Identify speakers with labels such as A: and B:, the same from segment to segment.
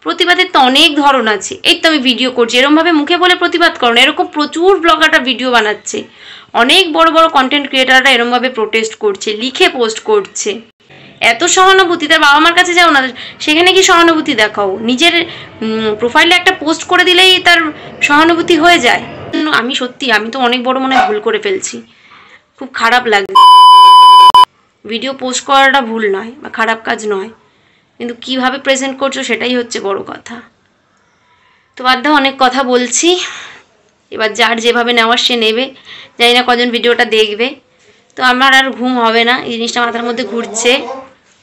A: প্রতিবাদের তো অনেক ধরন আছে। এই তো আমি ভিডিও করছি, এরকমভাবে মুখে বলে প্রতিবাদ করো না। এরকম প্রচুর ব্লগাররা ভিডিও বানাচ্ছে, অনেক বড় বড় কন্টেন্ট ক্রিয়েটাররা এরকমভাবে প্রোটেস্ট করছে, লিখে পোস্ট করছে। এত সহানুভূতি, তার বাবা মার কাছে যাও না, সেখানে কি সহানুভূতি দেখাও? নিজের প্রোফাইলে একটা পোস্ট করে দিলেই তার সহানুভূতি হয়ে যায়। আমি সত্যি, আমি তো অনেক বড় মনে ভুল করে ফেলছি, খুব খারাপ লাগে। ভিডিও পোস্ট করাটা ভুল নয় বা খারাপ কাজ নয়, কিন্তু কিভাবে প্রেজেন্ট করছো সেটাই হচ্ছে বড় কথা। তো বাদ দাও, অনেক কথা বলছি, এবার যার যেভাবে নেওয়ার সে নেবে। জানি না কজন ভিডিওটা দেখবে। তো আমার আর ঘুম হবে না, এই জিনিসটা মাথার মধ্যে ঘুরছে।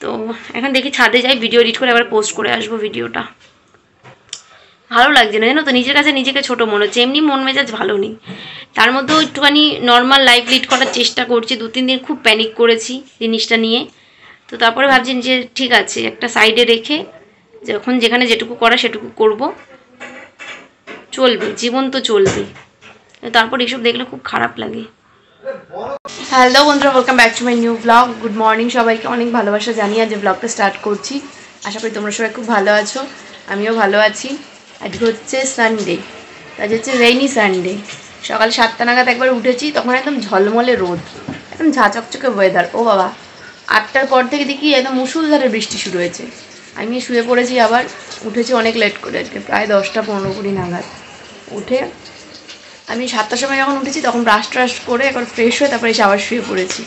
A: তো এখন দেখি ছাদে যাই, ভিডিও এডিট করে আবার পোস্ট করে আসবো ভিডিওটা। ভালো লাগছে না জানো তো, নিজের কাছে নিজেকে ছোট মনে হচ্ছে। এমনি মন মেজাজ ভালো নেই, তার মধ্যেও একটুখানি নর্মাল লাইফ লিড করার চেষ্টা করছি। 2-3 দিন খুব প্যানিক করেছি জিনিসটা নিয়ে। তো তারপরে ভাবছি যে ঠিক আছে, একটা সাইডে রেখে যখন যেখানে যেটুকু করা সেটুকু করব, চলবে, জীবন তো চলবে। তারপর এইসব দেখলে খুব খারাপ লাগে। হ্যালো বন্ধুরা, welcome back to my new blog. Good morning সবাইকে, অনেক ভালোবাসা জানিয়ে আজ ব্লগটা স্টার্ট করছি। আশা করি তোমরা সবাই খুব ভালো আছো, আমিও ভালো আছি। আজকে হচ্ছে সানডে, আজ হচ্ছে রেইনি সানডে। সকাল 7টা নাগাদ একবার উঠেছি, তখন একদম ঝলমলে রোদ, একদম ঝাঁচকচকে ওয়েদার। ও বাবা, 8টার পর থেকে দেখি একদম মুষলধারে বৃষ্টি শুরু হয়েছে। আমি শুয়ে পড়েছি, আবার উঠেছি অনেক লেট করে, আজকে প্রায় 10টা 15-20 নাগাদ উঠে। আমি 7টার সময় যখন উঠেছি তখন ব্রাশ ট্রাশ করে একবার ফ্রেশ হয়ে তারপরে এসে আবার শুয়ে পড়েছি।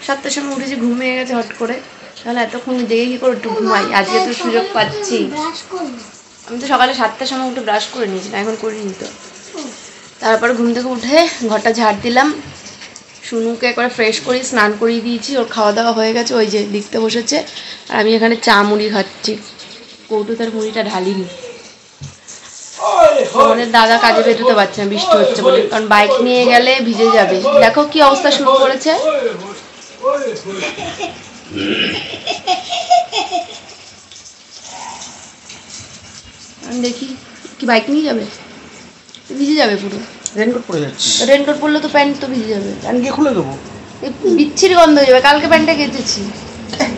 A: 7টার সময় উঠেছি, ঘুমিয়ে গেছে হট করে। তাহলে এতক্ষণ জেগে কী করে একটু ঘুমাই, আজকে তো সুযোগ পাচ্ছি। আমি তো সকালে 7টার সময় উঠে ব্রাশ করে নিয়েছিলাম, এখন করিনি তো। তারপরে ঘুম থেকে উঠে ঘরটা ঝাড় দিলাম, শুনুকে একবার ফ্রেশ করি, স্নান করিয়ে দিয়েছি। ওর খাওয়া দাওয়া হয়ে গেছে, ওই যে লিখতে বসেছে। আর আমি এখানে চা মুড়ি খাচ্ছি, কৌটো তার মুড়িটা ঢালিনি। আমাদের দাদা কাজে বেরোতে পারছে না বৃষ্টি হচ্ছে বলে, কারণ বাইক নিয়ে গেলে ভিজে যাবে। দেখো কি অবস্থা শুরু করেছে। আমি দেখি কি বাইক নিয়ে যাবে, ভিজে যাবে পুরো।
B: রেনকোট পরে যাচ্ছে,
A: রেনকোট পরলে তো প্যান্ট তো ভিজে যাবে।
B: প্যান্ট গিয়ে খুলে দেবো,
A: বিচ্ছিরি গন্ধ হয়ে যাবে। কালকে প্যান্টটা কেচেছি।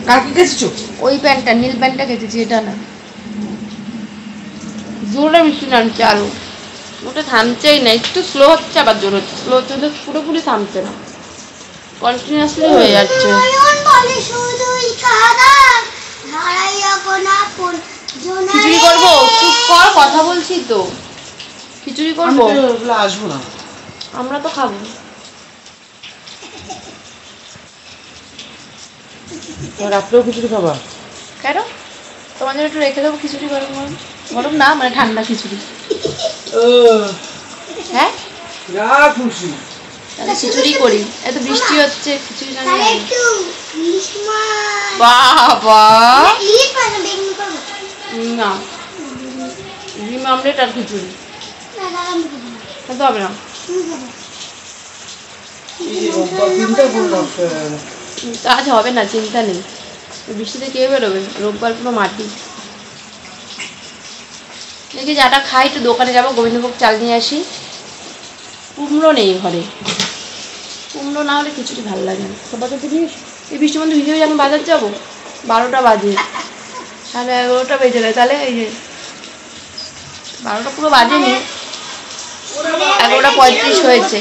B: কালকে কেচেছো?
A: ওই প্যান্টটা, নীল প্যান্টটা কেচেছি, এটা না। জোরে বৃষ্টি নামছে আরো, ওটা থামছেই না, একটু স্লো হচ্ছে আবার জোর হচ্ছে। স্লো হচ্ছে তো পুরোপুরি থামছে না, কন্টিনিউয়াসলি হয়ে যাচ্ছে। খিচুড়ি করবো, চুপ কর, কথা বলছি তো। খিচুড়ি করবো,
B: আসবো না,
A: আমরা তো খাবো।
B: রাত্রেও খিচুড়ি খাবা?
A: কেন? তোমাদের একটু রেখে দেবো খিচুড়ি, গরম গরম। গরম না মানে ঠান্ডা খিচুড়ি। হ্যাঁ
B: খুশি,
A: তাহলে খিচুড়ি করি। এত বৃষ্টি হচ্ছে, খিচুড়ি না বাবা না, ডিম আমলেট আর খিচুড়ি খেতে হবে না। কাজ হবে না, চিন্তা নেই। বৃষ্টিতে কে বেরোবে, রোববার পুরো মাটি। দেখি যাটা খাই, একটু দোকানে যাবো, গোবিন্দভোগ চাল নিয়ে আসি। কুমড়ো নেই ঘরে, কুমড়ো না হলে খিচুড়ি ভালো লাগে না। বাজার থেকে এই বৃষ্টির মধ্যে ভিজে আমি বাজার যাবো, 12টা বাজে, 11:30 বেজে যায়। তাহলে এই যে 12টা পুরো বাজেনি, 11:35 হয়েছে।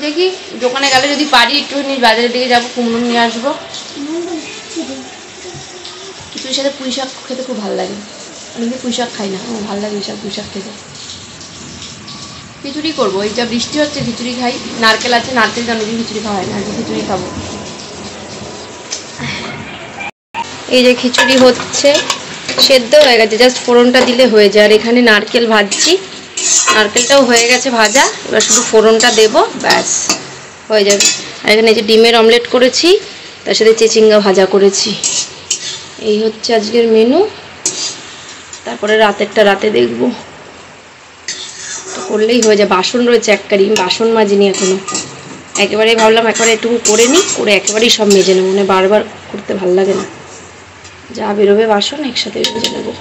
A: দেখি দোকানে গেলে যদি পারি একটুখানি বাজারের দিকে যাবো, কুমড়ো নিয়ে আসবো। খিচুড়ির সাথে পুঁই শাক খেতে খুব ভালো লাগে। অনেকে পুঁই শাক খাই না, ও ভালো লাগে পুঁই শাক খেতে। খিচুড়ি করবো, এই যা বৃষ্টি হচ্ছে খিচুড়ি খাই। নারকেল আছে, নারকেল অনেকদিন খিচুড়ি খাওয়া হয় না, আজকে খিচুড়ি খাবো। এই যে খিচুড়ি হচ্ছে, সেদ্ধ হয়ে গেছে, জাস্ট ফোড়নটা দিলে হয়ে যায়। আর এখানে নারকেল ভাজছি, নারকেলটাও হয়ে গেছে ভাজা, এবার শুধু ফোড়নটা দেবো, ব্যাস হয়ে যাবে। আর এখানে যে ডিমের অমলেট করেছি, তার সাথে চিচিঙ্গা ভাজা করেছি। এই হচ্ছে আজকের মেনু। তারপরে রাতে দেখবো, তো করলেই হয়ে যায়। বাসন রয়েছে একবারই, বাসন মাজিনি এখনো। একেবারেই ভাবলাম একবারে একটু করে নিই, করে একেবারেই সব মেজে নেবো, মানে বারবার করতে ভালো লাগে না। যা বেরোবে বাসন একসাথে মেজে নেবো।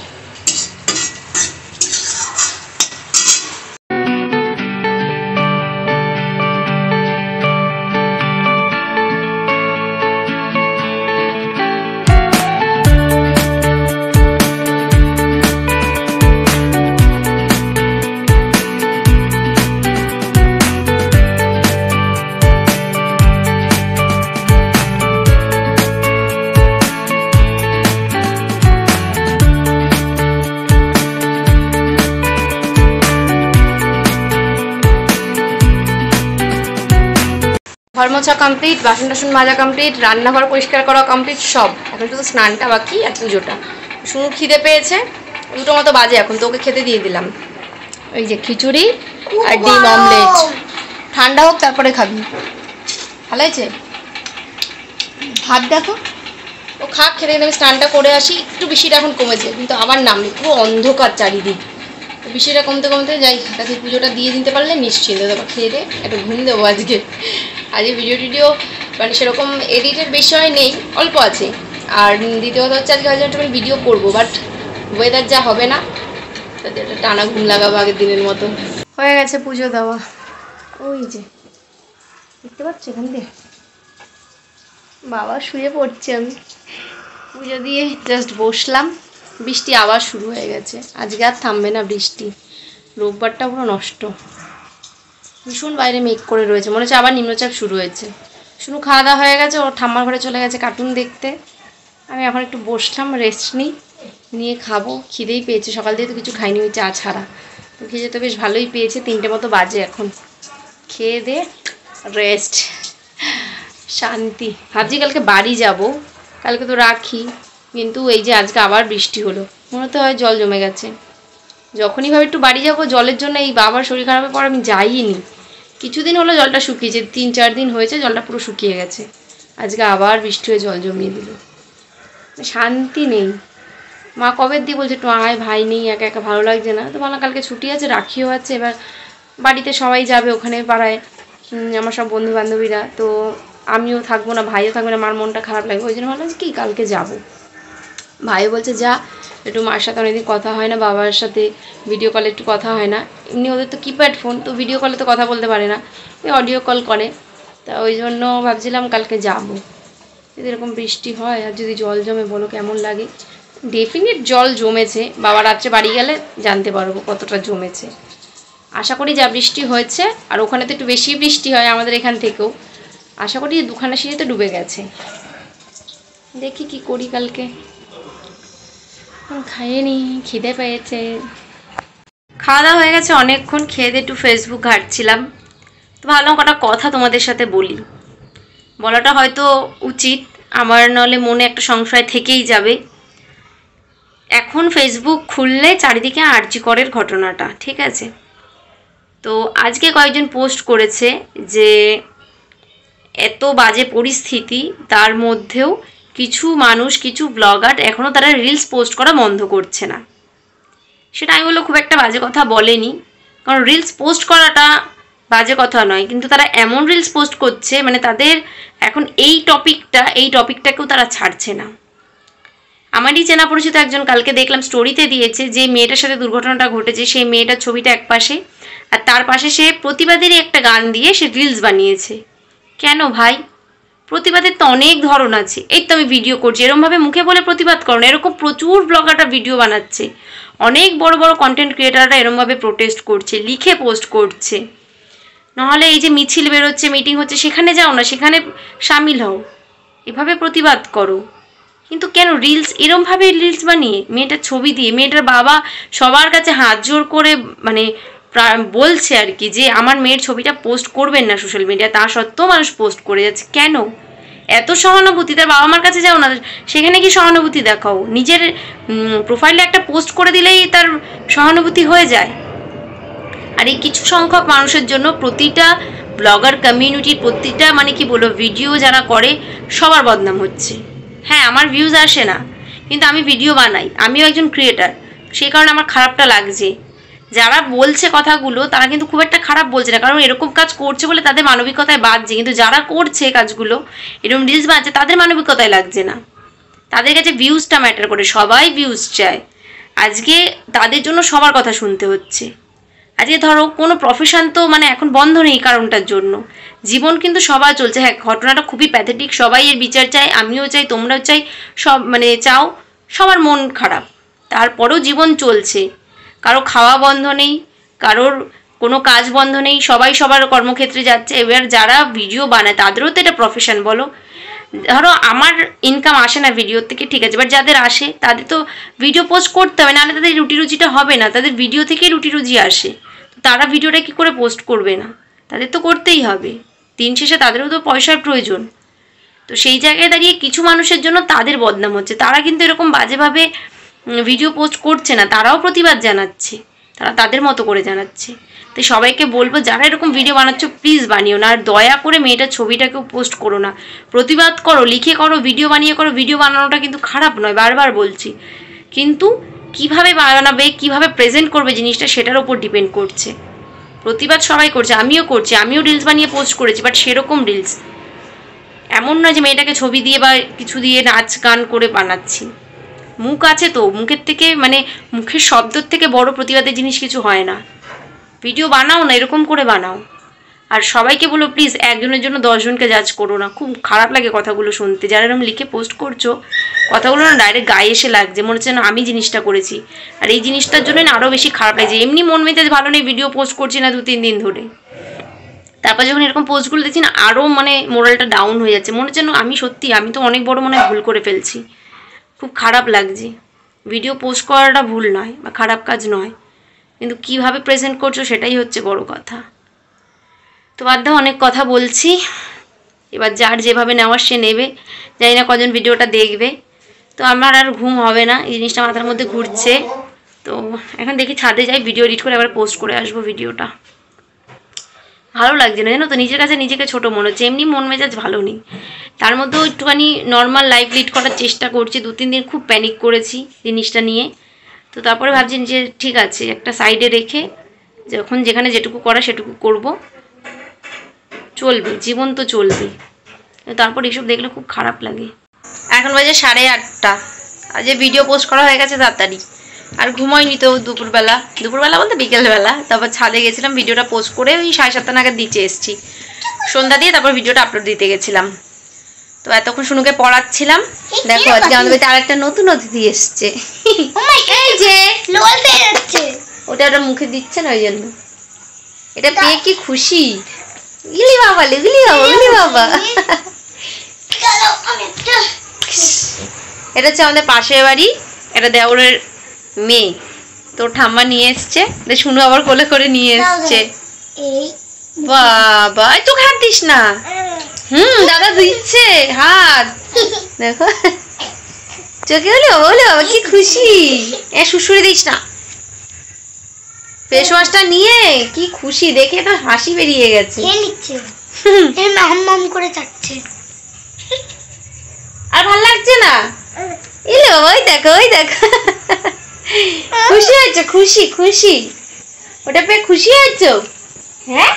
A: ঘর মোছা কমপ্লিট, বাসন টাসন মাজা কমপ্লিট, রান্নাঘর পরিষ্কার করা কমপ্লিট, সব। এখন শুধু স্নানটা বাকি আর পুজোটা। শুধু খিদে পেয়েছে, 2টো মতো বাজে এখন, তো ওকে খেতে দিয়ে দিলাম। ওই যে খিচুড়ি আর ডিম অমলেট। ঠান্ডা হোক তারপরে খাবি। ভালো হয়েছে? ভাত দেখো ও খাক, খেতে আমি স্নানটা করে আসি। একটু বৃষ্টিটা এখন কমেছে, কিন্তু আবার নামলে পুরো অন্ধকার চারিদিক। বৃষ্টিটা কমতে কমতে যাই, তাকে পুজোটা দিয়ে দিতে পারলে নিশ্চিন্ত। তারপর খেয়ে দিয়ে একটু ঘুম দেবো আজকে। ভিডিও টিডিও মানে সেরকম এডিটের বিষয় নেই, অল্প আছে। আর দ্বিতীয়ত হচ্ছে আজকে হয়তো একটু ভিডিও করবো, বাট ওয়েদার যা হবে না, তাতে একটা টানা ঘুম লাগাবো আগের দিনের মতো। হয়ে গেছে পুজো দেওয়া। ওই যে দেখতে পাচ্ছ এখান দিয়ে বাবা শুয়ে পড়ছে। আমি পুজো দিয়ে জাস্ট বসলাম, বৃষ্টি আবার শুরু হয়ে গেছে। আজকে আর থামবে না বৃষ্টি। রোববারটা পুরো নষ্ট। ভীষণ বাইরে মেঘ করে রয়েছে, মনে হচ্ছে আবার নিম্নচাপ শুরু হয়েছে। শুধু খাওয়া দাওয়া হয়ে গেছে, ওর ঠাম্মার ঘরে চলে গেছে কার্টুন দেখতে। আমি এখন একটু বসলাম, রেস্ট নিয়ে খাবো। খিদেই পেয়েছে, সকাল দিয়ে তো কিছু খাইনি, ওই চা ছাড়া। তো খিদে তো বেশ ভালোই পেয়েছে, 3টে মতো বাজে এখন। খেয়ে দে রেস্ট, শান্তি। ভাবছি কালকে বাড়ি যাব, কালকে তো রাখি, কিন্তু এই যে আজকে আবার বৃষ্টি হলো, মনে তো হয় জল জমে গেছে। যখনই ভাবে একটু বাড়ি যাব, জলের জন্য এই বাবার শরীর খারাপের পর আমি যাইনি। কিছুদিন হলো জলটা শুকিয়েছে, 3-4 দিন হয়েছে জলটা পুরো শুকিয়ে গেছে। আজকে আবার বৃষ্টি হয়ে জল জমিয়ে দিল, শান্তি নেই। মা কবে দিয়ে বলছে একটু আয়, ভাই নেই, একা একা ভালো লাগছে না। তো বললাম কালকে ছুটি আছে, রাখিও আছে, এবার বাড়িতে সবাই যাবে, ওখানে পাড়ায় আমার সব বন্ধু বান্ধবীরা, তো আমিও থাকবো না, ভাইও থাকবে না, মার মনটা খারাপ লাগবে। ওই জন্য ভাবলাম কি কালকে যাব। ভাইও বলছে যা, একটু মার সাথে অনেকদিন কথা হয় না, বাবার সাথে ভিডিও কলে একটু কথা হয় না। এমনি ওদের তো কিপ্যাড ফোন, তো ভিডিও কলে তো কথা বলতে পারে না, ওই অডিও কল করে। তা ওই জন্য ভাবছিলাম কালকে যাব। যদি এরকম বৃষ্টি হয় আর যদি জল জমে, বলো কেমন লাগে। ডেফিনেট জল জমেছে, বাবা রাত্রে বাড়ি গেলে জানতে পারবো কতটা জমেছে। আশা করি যা বৃষ্টি হয়েছে, আর ওখানে তো একটু বেশি বৃষ্টি হয় আমাদের এখান থেকেও, আশা করি 2খানা সিঁড়িতে ডুবে গেছে। দেখি কি করি কালকে। খাইয়ে নি, খিদে পেয়েছে। খাওয়া দাওয়া হয়ে গেছে অনেকক্ষণ, খেয়ে দিয়ে একটু ফেসবুক ঘাঁটছিলাম। তো ভাবলাম কটা কথা তোমাদের সাথে বলি। বলাটা হয়তো উচিত, আমার নাহলে মনে একটা সংশয় থেকেই যাবে। এখন ফেসবুক খুললে চারিদিকে আরজি করের ঘটনাটা, ঠিক আছে। তো আজকে কয়েকজন পোস্ট করেছে যে এত বাজে পরিস্থিতি, তার মধ্যেও কিছু মানুষ, কিছু ব্লগার এখনও তারা রিলস পোস্ট করা বন্ধ করছে না। সেটা আমি বললো খুব একটা বাজে কথা বলেনি, কারণ রিলস পোস্ট করাটা বাজে কথা নয়, কিন্তু তারা এমন রিলস পোস্ট করছে, মানে তাদের এখন এই টপিকটাকেও তারা ছাড়ছে না। আমারই চেনা পরিচিত একজন কালকে দেখলাম স্টোরিতে দিয়েছে যে মেয়েটার সাথে দুর্ঘটনাটা ঘটেছে, সেই মেয়েটার ছবিটা এক পাশে, আর তার পাশে সে প্রতিবাদেরই একটা গান দিয়ে সে রিলস বানিয়েছে। কেন ভাই? প্রতিবাদের তো অনেক ধরন আছে। এই তো আমি ভিডিও করছি, এরকমভাবে মুখে বলে প্রতিবাদ করো না। এরকম প্রচুর ব্লগাররা ভিডিও বানাচ্ছে, অনেক বড় বড় কন্টেন্ট ক্রিয়েটাররা এরকমভাবে প্রোটেস্ট করছে, লিখে পোস্ট করছে। নাহলে এই যে মিছিল বেরোচ্ছে, মিটিং হচ্ছে, সেখানে যাও না, সেখানে সামিল হও, এভাবে প্রতিবাদ করো। কিন্তু কেন রিলস, এরমভাবে রিলস বানিয়ে মেয়েটার ছবি দিয়ে, মেয়েটার বাবা সবার কাছে হাত জোর করে মানে বলছে আর কি যে আমার মেয়ের ছবিটা পোস্ট করবেন না সোশ্যাল মিডিয়া, তা সত্ত্বেও মানুষ পোস্ট করে যাচ্ছে। কেন এত সহানুভূতি? তার বাবা মার কাছে যাও না, সেখানে কি সহানুভূতি দেখাও? নিজের প্রোফাইলে একটা পোস্ট করে দিলেই তার সহানুভূতি হয়ে যায়। আর এই কিছু সংখ্যক মানুষের জন্য প্রতিটা ব্লগার কমিউনিটির প্রতিটা মানে কি বলবো ভিডিও যারা করে সবার বদনাম হচ্ছে। হ্যাঁ, আমার ভিউজ আসে না, কিন্তু আমি ভিডিও বানাই, আমিও একজন ক্রিয়েটার, সেই কারণে আমার খারাপটা লাগছে। যারা বলছে কথাগুলো তারা কিন্তু খুব একটা খারাপ বলছে না, কারণ এরকম কাজ করছে বলে তাদের মানবিকতায় বাজছে। কিন্তু যারা করছে কাজগুলো, এরকম রিলস বাজছে, তাদের মানবিকতায় লাগছে না। তাদের কাছে ভিউজটা ম্যাটার করে, সবাই ভিউজ চায়। আজকে তাদের জন্য সবার কথা শুনতে হচ্ছে। আজকে ধরো কোনো প্রফেশন তো মানে এখন বন্ধ নেই কারণটার জন্য, জীবন কিন্তু সবার চলছে। হ্যাঁ, ঘটনাটা খুবই প্যাথেটিক, সবাই এর বিচার চায়, আমিও চাই, তোমরাও চাই, সব মানে চাও, সবার মন খারাপ, তারপরেও জীবন চলছে। কারো খাওয়া বন্ধ নেই, কারোর কোনো কাজ বন্ধ নেই, সবাই সবার কর্মক্ষেত্রে যাচ্ছে। এবার যারা ভিডিও বানায় তাদেরও তো এটা প্রফেশন, বলো। ধরো আমার ইনকাম আসে না ভিডিও থেকে, ঠিক আছে, বাট যাদের আসে তাদের তো ভিডিও পোস্ট করতে হবে, নাহলে তাদের রুটি রুজিটা হবে না। তাদের ভিডিও থেকেই রুটি রুজি আসে, তারা ভিডিওটা কি করে পোস্ট করবে না? তাদের তো করতেই হবে। দিন শেষে তাদেরও তো পয়সার প্রয়োজন। তো সেই জায়গায় দাঁড়িয়ে কিছু মানুষের জন্য তাদের বদনাম হচ্ছে। তারা কিন্তু এরকম বাজেভাবে ভিডিও পোস্ট করছে না, তারাও প্রতিবাদ জানাচ্ছে, তারা তাদের মতো করে জানাচ্ছে। তো সবাইকে বলবো যারা এরকম ভিডিও বানাচ্ছ প্লিজ বানিও না, আর দয়া করে মেয়েটার ছবিটাকেও পোস্ট করো না। প্রতিবাদ করো, লিখে করো, ভিডিও বানিয়ে করো। ভিডিও বানানোটা কিন্তু খারাপ নয়, বারবার বলছি, কিন্তু কিভাবে বানাবে, কিভাবে প্রেজেন্ট করবে জিনিসটা, সেটার ওপর ডিপেন্ড করছে। প্রতিবাদ সবাই করছে, আমিও করছি, আমিও রিলস বানিয়ে পোস্ট করেছি, বাট সেরকম রিলস এমন নয় যে মেয়েটাকে ছবি দিয়ে বা কিছু দিয়ে নাচ গান করে বানাচ্ছি। মুখ আছে তো, মুখের থেকে মানে মুখের শব্দের থেকে বড় প্রতিবাদের জিনিস কিছু হয় না। ভিডিও বানাও না, এরকম করে বানাও। আর সবাইকে বলো প্লিজ একজনের জন্য 10 জনকে জাজ করো না। খুব খারাপ লাগে কথাগুলো শুনতে, যারা এরকম লিখে পোস্ট করছো কথাগুলো না ডাইরেক্ট গায়ে এসে লাগছে, মনে হচ্ছে না আমি জিনিসটা করেছি। আর এই জিনিসটার জন্য না আরও বেশি খারাপ লাগছে। এমনি মন মেজাজ ভালো নেই, ভিডিও পোস্ট করছি না 2-3 দিন ধরে, তারপর যখন এরকম পোস্টগুলো দেখছি না আরও মানে মোরালটা ডাউন হয়ে যাচ্ছে, মনে হচ্ছে না আমি তো অনেক বড় মনে ভুল করে ফেলছি। খুব খারাপ লাগছে। ভিডিও পোস্ট করাটা ভুল নয় বা খারাপ কাজ নয়, কিন্তু কিভাবে প্রেজেন্ট করছো সেটাই হচ্ছে বড় কথা। তো বাদ দাও, অনেক কথা বলছি, এবার যার যেভাবে নেওয়ার সে নেবে। জানি না কজন ভিডিওটা দেখবে। তো আমার আর ঘুম হবে না, এই জিনিসটা মাথার মধ্যে ঘুরছে। তো এখন দেখি ছাদে যাই, ভিডিও এডিট করে আবার পোস্ট করে আসবো ভিডিওটা। ভালো লাগছে না জানো তো, নিজের কাছে নিজেকে ছোটো মনে হচ্ছে। এমনি মন মেজাজ ভালো নেই, তার মধ্যেও একটুখানি নর্মাল লাইফ লিড করার চেষ্টা করছি। 2-3 দিন খুব প্যানিক করেছি জিনিসটা নিয়ে। তো তারপরে ভাবছি যে ঠিক আছে, একটা সাইডে রেখে যখন যেখানে যেটুকু করা সেটুকু করব, চলবে, জীবন তো চলবে। তারপর এসব দেখলে খুব খারাপ লাগে। এখন বাজে 8:30, আজ ভিডিও পোস্ট করা হয়ে গেছে তাড়াতাড়ি। আর ঘুমোয়নি তো দুপুরবেলা বলতে বিকেলবেলা। তারপর ছাদে গেছিলাম, ভিডিওটা পোস্ট করে ওই 7:30 নাগাদ দিতে এসেছি, সন্ধ্যা দিয়ে তারপর ভিডিওটা আপলোড দিতে গেছিলাম। তো এতক্ষণ শুনুকে পড়াচ্ছিলাম। দেখো আজকে আমাদের বাড়িতে আরেকটা নতুন অতিথি এসছে। এই যে ওটা মুখে দিচ্ছে না, ওই জন্য এটা পেয়ে কি খুশি। গিলি বাবা, গিলি বাবা। এটা হচ্ছে আমাদের পাশের বাড়ি, এটা দেওরের মেয়ে। তোর ঠাম্মা নিয়ে এসছে, শুনু আবার কোলে করে নিয়ে এসছে। বাবা তোকে হাত দিস না। দাদা দিচ্ছে হাত, দেখো চোখে হলো বাবা কি খুশি। শুশুরে দিস না। ফেস ওয়াশটা নিয়ে কি খুশি, দেখে তো হাসি বেরিয়ে গেছে। আর ভাল লাগছে না। এলে বাবা, ওই দেখো খুশি হয়েছে, খুশি ওটা পেয়ে খুশি হয়েছ? হ্যাঁ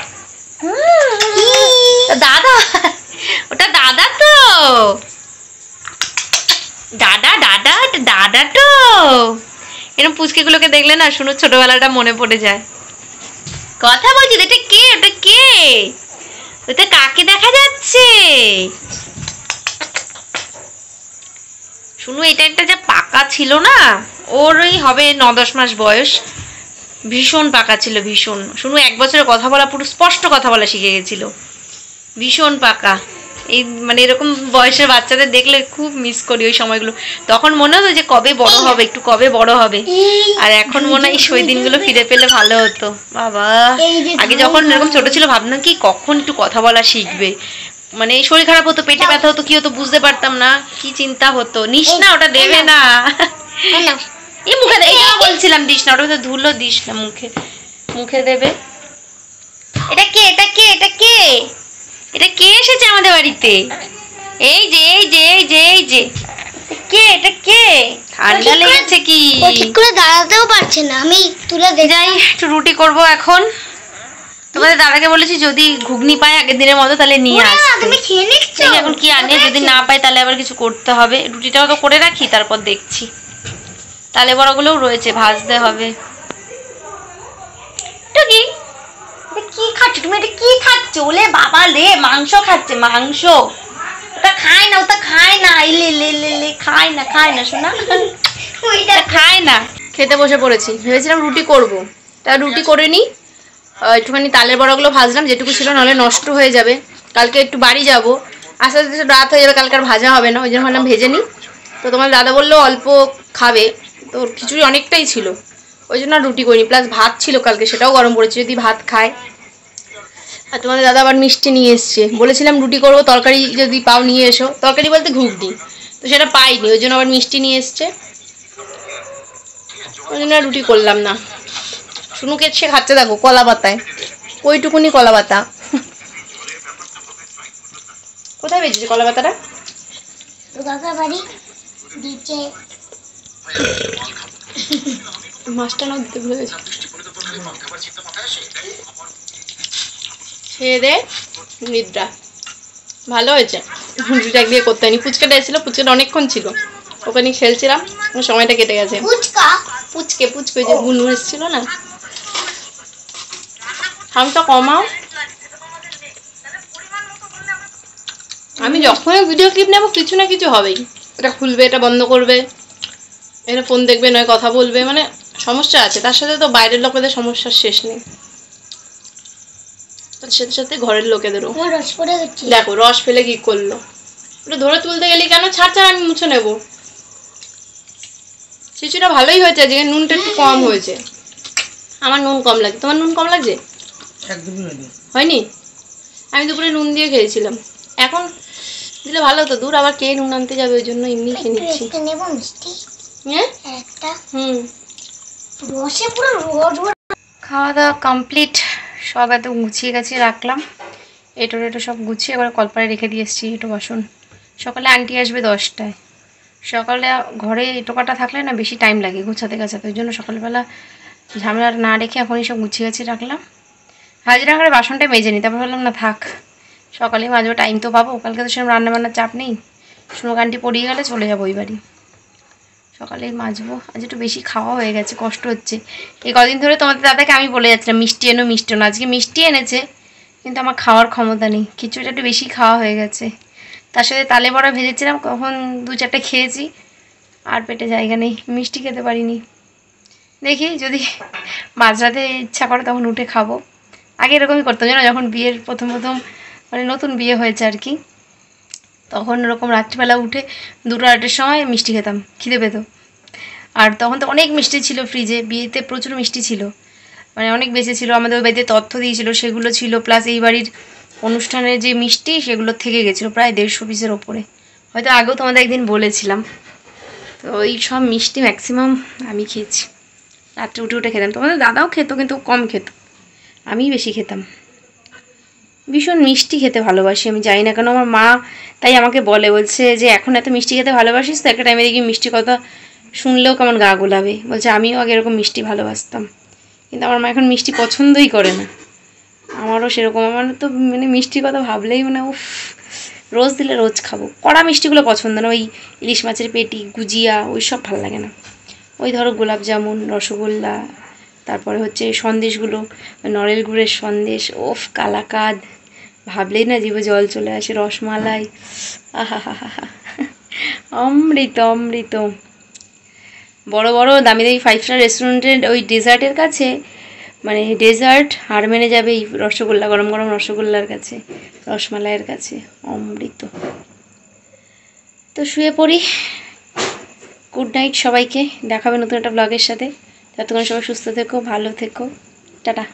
A: দাদা, ওটা দাদা তো, দাদা তো। এরকম পুচকেগুলোকে দেখলে না শুনো ছোটবেলাটা মনে পড়ে যায়। কথা বলছি, এটা কে? ওটা কাকে দেখা যাচ্ছে? শুনু এটা একটা যা পাকা ছিল না, ওর ওই হবে 9-10 মাস বয়স, ভীষণ পাকা ছিল, ভীষণ। শুনু 1 বছরের কথা বলা, পুরো স্পষ্ট কথা বলা শিখে গেছিল, ভীষণ পাকা। এই মানে এরকম বয়সের বাচ্চাদের দেখলে খুব মিস করি ওই সময়গুলো। তখন মনে হতো যে কবে বড় হবে, একটু কবে বড় হবে। আর এখন মনে হয় সেই দিনগুলো ফিরে পেলে ভালো হতো। বাবা আগে যখন এরকম ছোট ছিল ভাবতাম কি কখন একটু কথা বলা শিখবে, মানে শরীর খারাপ হতো, পেটে ব্যথা হতো, কি হতো বুঝতে পারতাম না, কি চিন্তা হতো। নিস না, ওটা দেবে না। এই মুখে এইটা বলছিলাম দিস না, ওটা ধুলো দিস না, মুখে দেবে। এটা কে এসেছে আমাদের বাড়িতে? এই যে এটা কে? ঠান্ডা লেগেছে কি?
C: ঠিক করে দাঁড়াতেও পারছে না, আমি তুলে
A: যাই একটু রুটি করব এখন। তোমাদের দাদাকে বলেছি যদি ঘুগনি পায় আগের দিনের মতো তাহলে নিয়ে আসতে।
C: তুমি খেয়ে নিচ্ছ?
A: এখন কি আনে, যদি না পাই তাহলে আবার কিছু করতে হবে। রুটিটাও তো করে রাখি, তারপর দেখছি। তালে বড়াগুলোও রয়েছে, ভাজতে হবে। কি খাচ্ছ তুমি? এটা কি খাচ্ছ? ওলে বাবা লে, মাংস খাচ্ছে, মাংস। ওটা খায় না, খায় না শোনা, ওইটা খায় না। খেতে বসে পড়েছি, ভেবেছিলাম রুটি করব, তা রুটি করে নি। একটুখানি তালের বড়াগুলো ভাজলাম, যেটুকু ছিল, নাহলে নষ্ট হয়ে যাবে। কালকে একটু বাড়ি যাবো, আস্তে আস্তে রাত হয়ে যাবে, কালকে আর ভাজা হবে না, ওই জন্য ভাবলাম ভেজে নিই। তো তোমার দাদা বললো অল্প খাবে, তো খিচুড়ি অনেকটাই ছিল, ওই জন্য রুটি করিনি। প্লাস ভাত ছিল কালকে, সেটাও গরম করেছি, যদি ভাত খায়। আর তোমাদের দাদা আবার মিষ্টি নিয়ে এসছে, বলেছিলাম রুটি করবো, তরকারি যদি পাও নিয়ে এসো, তরকারি বলতে ঘুগনি, তো সেটা পাইনি, ওই জন্য আবার মিষ্টি নিয়ে এসছে, ওই জন্য রুটি করলাম না। শুনুকে সে খাচ্ছে দেখো কলা পাতায়, ওইটুকুনি কলা পাতা। কোথায় বেঁচেছে কলা পাতাটা? মাছটা না দিতে ভুলে গেছে। খেয়ে দে নিদ্রা, ভালো হয়েছে। রুটিটা একদিকে করতে হয়নি। পুচকাটা এসেছিল, পুচকাটা অনেকক্ষণ ছিল, ওখানে খেলছিলাম, সময়টা কেটে গেছে। পুচকে পুচকে যে বুনু এসেছিল না। হামটা কমাও। আমি যখনই ভিডিও ক্লিপ নেবো কিছু না কিছু হবেই, এটা খুলবে, এটা বন্ধ করবে, এটা ফোন দেখবে, নয় কথা বলবে, মানে সমস্যা আছে। তার সাথে তো বাইরের লোকেদের সমস্যার শেষ নেই, তার সাথে সাথে ঘরের লোকেদেরও। দেখো রস ফেলে কি করলো, ওটা ধরে তুলতে গেলে কেন? ছাড় ছাড়, আমি মুছে নেবো। খিচুড়িটা ভালোই হয়েছে, আজকে নুনটা একটু কম হয়েছে, আমার নুন কম লাগে। তোমার নুন কম লাগছে?
B: একদমই
A: হয়নি? আমি দুপুরে নুন দিয়ে খেয়েছিলাম, এখন দিলে ভালো হতো। দূর আবার কে নুন আনতে যাবে, ওই জন্য এমনি খেয়ে নিচ্ছি। হ্যাঁ খাওয়া দাওয়া কমপ্লিট, সব এত গুছিয়ে গাছিয়ে রাখলাম, এটো টেটো সব গুছিয়ে এবার কলপারে রেখে দিয়ে এসেছি এটো বাসন। সকালে আন্টি আসবে 10টায়, সকালে ঘরে এটো কাটা থাকলে না বেশি টাইম লাগে গুছাতে গাছাতে, ওই জন্য সকালবেলা ঝামেলা না রেখে এখনই সব গুছিয়ে গাছিয়ে রাখলাম। হাজিরা করে বাসনটা মেজে নিই, তারপর বললাম না থাক, সকালেই মাজবো, টাইম তো পাবো, কালকে তো সেরকম রান্নাবান্নার চাপ নেই, শুনুক আন্টি পড়িয়ে গেলে চলে যাবো ওই বাড়ি, সকালেই মাজবো। আজ একটু বেশি খাওয়া হয়ে গেছে, কষ্ট হচ্ছে। এই কদিন ধরে তোমাদের দাদাকে আমি বলে যাচ্ছিলাম মিষ্টি এনো মিষ্টি এনো, আজকে মিষ্টি এনেছে, কিন্তু আমার খাওয়ার ক্ষমতা নেই, খিচুড়িটা একটু বেশি খাওয়া হয়ে গেছে। তার সাথে তালে বড়া ভেজেছিলাম, কখন 2-4টে খেয়েছি, আর পেটে জায়গা নেই, মিষ্টি খেতে পারিনি। দেখি যদি মাঝরাতে ইচ্ছা করে তখন উঠে খাবো। আগে এরকমই করতাম জানো, যখন বিয়ের প্রথম মানে নতুন বিয়ে হয়েছে আর কি, তখন এরকম রাত্রিবেলা উঠে 2-2-2টার সময় মিষ্টি খেতাম, খিদে পেত। আর তখন তো অনেক মিষ্টি ছিল ফ্রিজে, বিয়েতে প্রচুর মিষ্টি ছিল, মানে অনেক বেঁচে ছিল, আমাদের ওই বাড়িতে তথ্য দিয়েছিল সেগুলো ছিল, প্লাস এই বাড়ির অনুষ্ঠানের যে মিষ্টি সেগুলো থেকে গেছিলো প্রায় 150 পিসের ওপরে, হয়তো আগেও তোমাদের একদিন বলেছিলাম। তো ওই সব মিষ্টি ম্যাক্সিমাম আমি খেয়েছি, রাত্রে উঠে উঠে খেতাম। তোমাদের দাদাও খেত, কিন্তু কম খেত, আমি বেশি খেতাম। ভীষণ মিষ্টি খেতে ভালোবাসি, আমি জানি না কেন আমার মা তাই আমাকে বলছে যে এখন এত মিষ্টি খেতে ভালোবাসিস তো একটা টাইমে দেখি মিষ্টি কথা শুনলেও কেমন গা গোলাবে, বলছে আমিও আগে এরকম মিষ্টি ভালোবাসতাম, কিন্তু আমার মা এখন মিষ্টি পছন্দই করে না। আমারও সেরকম, আমার তো মানে মিষ্টির কথা ভাবলেই মানে উফ, রোজ দিলে রোজ খাবো। কড়া মিষ্টিগুলো পছন্দ না, ওই ইলিশ মাছের পেটি, গুজিয়া, ওই সব ভালো লাগে না। ওই ধরো গোলাপ জামুন, রসগোল্লা, তারপরে হচ্ছে সন্দেশগুলো, নড়েল গুড়ের সন্দেশ, ওফ কালাকাঁদ, ভাবলেই না জিভে জল চলে আসে, রসমালাই, আহা হা হা হা, অমৃত অমৃত। বড় বড় দামি দামি 5 স্টার রেস্টুরেন্টের ওই ডেজার্টের কাছে, মানে ডেজার্ট হার মেনে যাবে এই রসগোল্লা, গরম গরম রসগোল্লার কাছে, রসমালাইয়ের কাছে, অমৃত। তো শুয়ে পড়ি, গুড নাইট সবাইকে, দেখাবে নতুন একটা ব্লগের সাথে, ততক্ষণ সবাই সুস্থ থেকো, ভালো থেকো, টাটা।